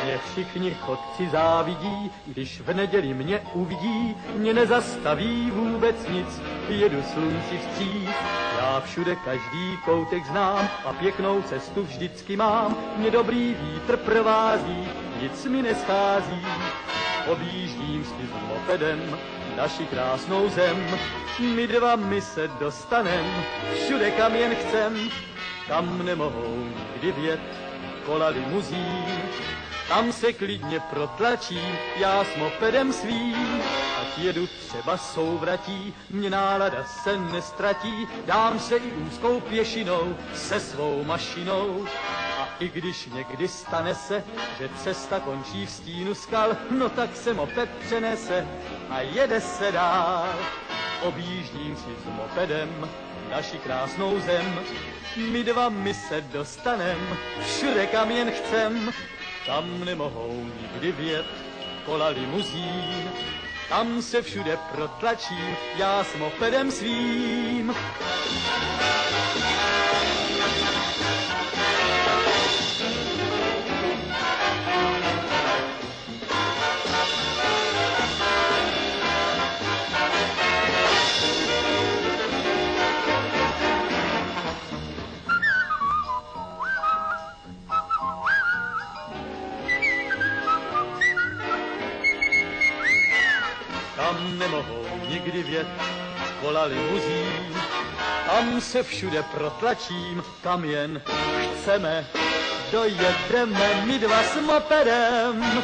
Mě všichni chodci závidí, když v neděli mě uvidí, mě nezastaví vůbec nic, jedu slunci vstříc. Já všude každý koutek znám a pěknou cestu vždycky mám, mě dobrý vítr provází, nic mi neschází. Objíždím si s mopedem naši krásnou zem, my dva se dostanem, všude kam jen chcem, tam nemohou nikdy vjet kola limuzín. Tam se klidně protlačím, já s mopedem svým, ať jedu třeba souvratí, mě nálada se nestratí, dám se i úzkou pěšinou se svou mašinou. A i když někdy stane se, že cesta končí v stínu skal, no tak se moped přenese a jede se dál. Objíždím si s mopedem naši krásnou zem, my dva se dostanem, všude kam jen chcem. Tam nemohou nikdy vjet kola limuzín, tam se všude protlačím, já s mopedem svým. Tam nemohou nikdy vjet kola limuzín, tam se všude protlačím, kam jen chceme, dojedeme my dva s mopedem.